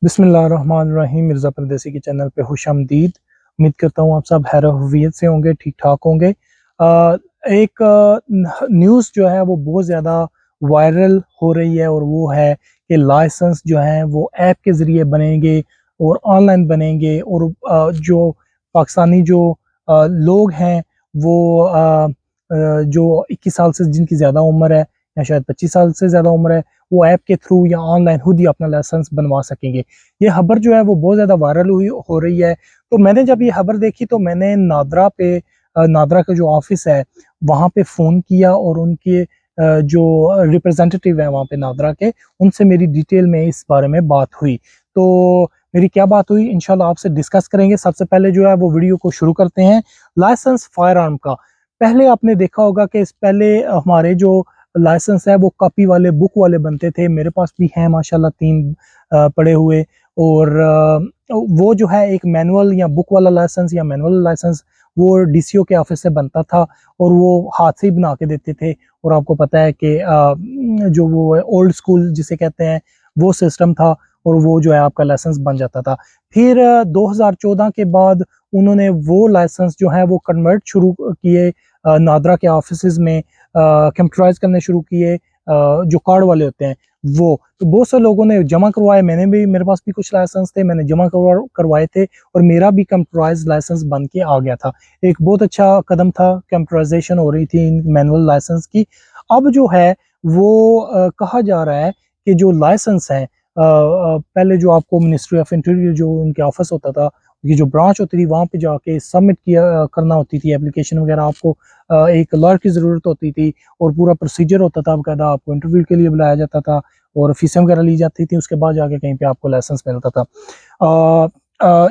बिस्मिल्लाहिर्रहमानिर्रहीम। मिर्ज़ा परदेसी के चैनल पे खुशामदीद। उम्मीद करता हूँ आप सब खैर हफियत से होंगे, ठीक ठाक होंगे। एक न्यूज़ जो है वो बहुत ज़्यादा वायरल हो रही है और वो है कि लाइसेंस जो हैं वो ऐप के ज़रिए बनेंगे और ऑनलाइन बनेंगे और जो पाकिस्तानी जो लोग हैं वो जो 21 साल से जिनकी ज़्यादा उम्र है या शायद 25 साल से ज़्यादा उम्र है, वो ऐप के थ्रू या ऑनलाइन खुद ही अपना लाइसेंस बनवा सकेंगे। ये खबर जो है वो बहुत ज़्यादा वायरल हुई हो रही है। तो मैंने जब ये खबर देखी तो मैंने नादरा का जो ऑफ़िस है, वहाँ पे फ़ोन किया और उनके जो रिप्रेजेंटेटिव हैं वहाँ पे नादरा के, उनसे मेरी डिटेल में इस बारे में बात हुई। तो मेरी क्या बात हुई इंशाल्लाह आपसे डिस्कस करेंगे। सबसे पहले जो है वो वीडियो को शुरू करते हैं। लाइसेंस फायर आर्म का। पहले आपने देखा होगा कि इस पहले हमारे जो लाइसेंस है वो कॉपी वाले बुक वाले बनते थे। मेरे पास भी हैं माशाल्लाह 3 पड़े हुए। और वो जो है एक मैनुअल या बुक वाला लाइसेंस या मैनुअल लाइसेंस वो डीसीओ के ऑफिस से बनता था और वो हाथ से ही बना के देते थे। और आपको पता है कि जो वो ओल्ड स्कूल जिसे कहते हैं वो सिस्टम था और वो जो है आपका लाइसेंस बन जाता था। फिर 2014 के बाद उन्होंने वो लाइसेंस जो है वो कन्वर्ट शुरू किए नादरा के ऑफिसेज में, कंप्यूटराइज करने शुरू किए, जो कार्ड वाले होते हैं वो। तो बहुत से लोगों ने जमा करवाए, मैंने भी, मेरे पास भी कुछ लाइसेंस थे, मैंने जमा करवाए थे और मेरा भी कंप्यूटराइज लाइसेंस बन के आ गया था। एक बहुत अच्छा कदम था, कंप्यूटराइजेशन हो रही थी इन मैनुअल लाइसेंस की। अब जो है वो कहा जा रहा है कि जो लाइसेंस है, पहले जो आपको मिनिस्ट्री ऑफ इंटीरियर जो उनके ऑफिस होता था, ये जो ब्रांच होती थी वहाँ पे जाके सबमिट किया करना होती थी एप्लीकेशन वगैरह। आपको एक लॉयर की ज़रूरत होती थी और पूरा प्रोसीजर होता था बाकायदा। आपको इंटरव्यू के लिए बुलाया जाता था और फीसें वगैरह ली जाती थी। उसके बाद जाके कहीं पे आपको लाइसेंस मिलता था।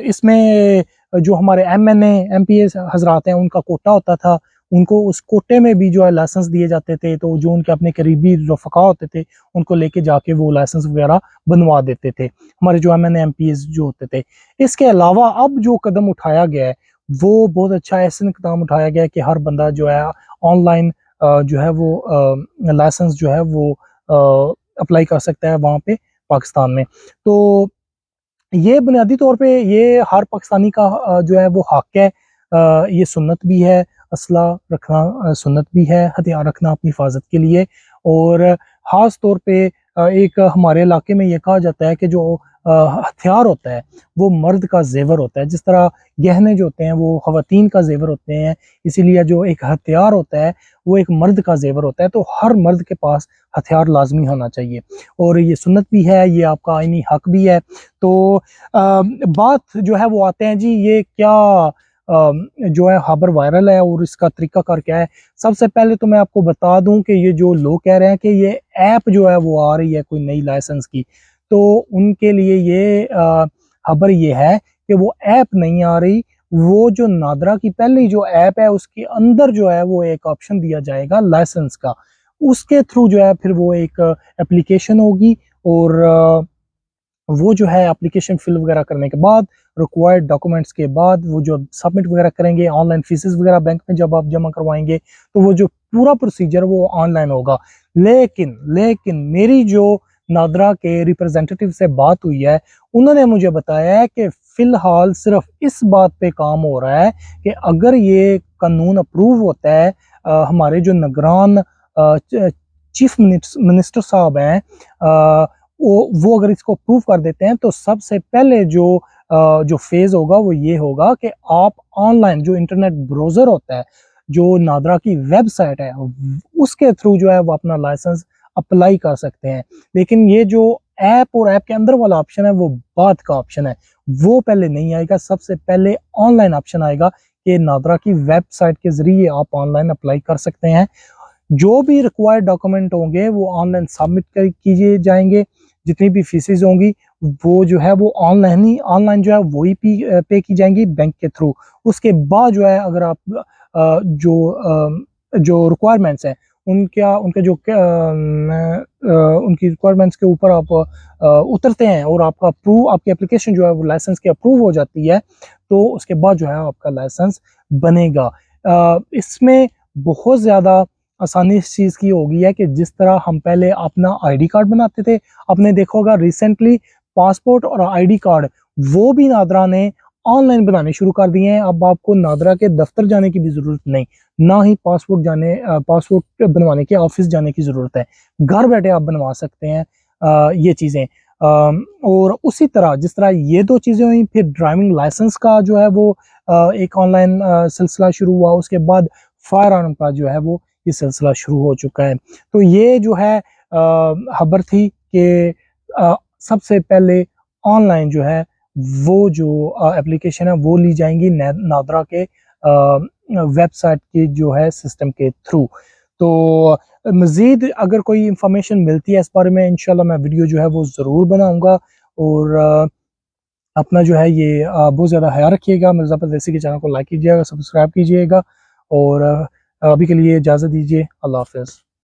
इसमें जो हमारे एमएनए एमपीए हजरात हैं उनका कोटा होता था। उनको उस कोटे में भी जो है लाइसेंस दिए जाते थे। तो जो उनके अपने करीबी रफ़क़ा होते थे उनको लेके जाके वो लाइसेंस वगैरह बनवा देते थे, हमारे जो एमएनए एमपीएस जो होते थे। इसके अलावा अब जो कदम उठाया गया है वो बहुत अच्छा ऐसा कदम उठाया गया है कि हर बंदा जो है ऑनलाइन जो है वो लाइसेंस जो है वो अप्लाई कर सकता है वहाँ पे पाकिस्तान में। तो ये बुनियादी तौर पे ये हर पाकिस्तानी का जो है वो हक है। ये सुन्नत भी है, असला रखना सुन्नत भी है, हथियार रखना अपनी हिफाजत के लिए। और ख़ास तौर पे एक हमारे इलाके में ये कहा जाता है कि जो हथियार होता है वो मर्द का ज़ेवर होता है। जिस तरह गहने जो होते हैं वो ख़वातीन का ज़ेवर होते हैं, इसीलिए जो एक हथियार होता है वो एक मर्द का ज़ेवर होता है। तो हर मर्द के पास हथियार लाज़मी होना चाहिए और ये सुन्नत भी है, ये आपका आईनी हक भी है। तो बात जो है वो आते हैं जी, ये क्या जो है खबर वायरल है और इसका तरीकाकार क्या है। सबसे पहले तो मैं आपको बता दूं कि ये जो लोग कह रहे हैं कि ये ऐप जो है वो आ रही है कोई नई लाइसेंस की, तो उनके लिए ये खबर ये है कि वो ऐप नहीं आ रही। वो जो नादरा की पहली जो ऐप है उसके अंदर जो है वो एक ऑप्शन दिया जाएगा लाइसेंस का। उसके थ्रू जो है फिर वो एक एप्लीकेशन होगी और वो जो है एप्लीकेशन फिल वगैरह करने के बाद, रिक्वायर्ड डॉक्यूमेंट्स के बाद, वो जो सबमिट वगैरह करेंगे, ऑनलाइन फीसेस वगैरह बैंक में जब आप जमा करवाएंगे तो वो जो पूरा प्रोसीजर वो ऑनलाइन होगा। लेकिन लेकिन मेरी जो नादरा के रिप्रेजेंटेटिव से बात हुई है, उन्होंने मुझे बताया है कि फिलहाल सिर्फ इस बात पे काम हो रहा है कि अगर ये कानून अप्रूव होता है, हमारे जो निगरान चीफ मिनिस्टर साहब हैं, वो अगर इसको अप्रूव कर देते हैं तो सबसे पहले जो फेज होगा वो ये होगा कि आप ऑनलाइन जो इंटरनेट ब्राउजर होता है, जो नादरा की वेबसाइट है, उसके थ्रू जो है वो अपना लाइसेंस अप्लाई कर सकते हैं। लेकिन ये जो ऐप और ऐप के अंदर वाला ऑप्शन है वो बाद का ऑप्शन है, वो पहले नहीं आएगा। सबसे पहले ऑनलाइन ऑप्शन आएगा कि नादरा की वेबसाइट के जरिए आप ऑनलाइन अप्लाई कर सकते हैं। जो भी रिक्वायर्ड डॉक्यूमेंट होंगे वो ऑनलाइन सबमिट कीजिए जाएंगे। जितनी भी फीसेस होंगी वो जो है वो ऑनलाइन जो है वही पे की जाएंगी बैंक के थ्रू। उसके बाद जो है अगर आप जो रिक्वायरमेंट्स हैं उनके जो उनकी रिक्वायरमेंट्स के ऊपर आप उतरते हैं और आपका अप्रूव, आपकी एप्लीकेशन जो है वो लाइसेंस की अप्रूव हो जाती है, तो उसके बाद जो है आपका लाइसेंस बनेगा। इसमें बहुत ज़्यादा आसानी इस चीज़ की होगी है कि जिस तरह हम पहले अपना आईडी कार्ड बनाते थे, आपने देखा होगा रिसेंटली पासपोर्ट और आईडी कार्ड वो भी नादरा ने ऑनलाइन बनाने शुरू कर दिए हैं। अब आपको नादरा के दफ्तर जाने की भी ज़रूरत नहीं, ना ही पासपोर्ट बनवाने के ऑफिस जाने की ज़रूरत है। घर बैठे आप बनवा सकते हैं ये चीज़ें। और उसी तरह जिस तरह ये दो चीज़ें हुई, फिर ड्राइविंग लाइसेंस का जो है वो एक ऑनलाइन सिलसिला शुरू हुआ। उसके बाद फायर आर्म का जो है वो ये सिलसिला शुरू हो चुका है। तो ये जो है खबर थी कि सबसे पहले ऑनलाइन जो है वो जो एप्लीकेशन है वो ली जाएंगी नादरा के वेबसाइट के जो है सिस्टम के थ्रू। तो मज़ीद अगर कोई इंफॉर्मेशन मिलती है इस बारे में, इंशाल्लाह मैं वीडियो जो है वो ज़रूर बनाऊंगा। और अपना जो है ये बहुत ज़्यादा ख्याल रखिएगा। मिर्ज़ा परदेसी के चैनल को लाइक कीजिएगा, सब्सक्राइब कीजिएगा और अभी के लिए इजाज़त दीजिए। अल्लाह हाफ़िज़।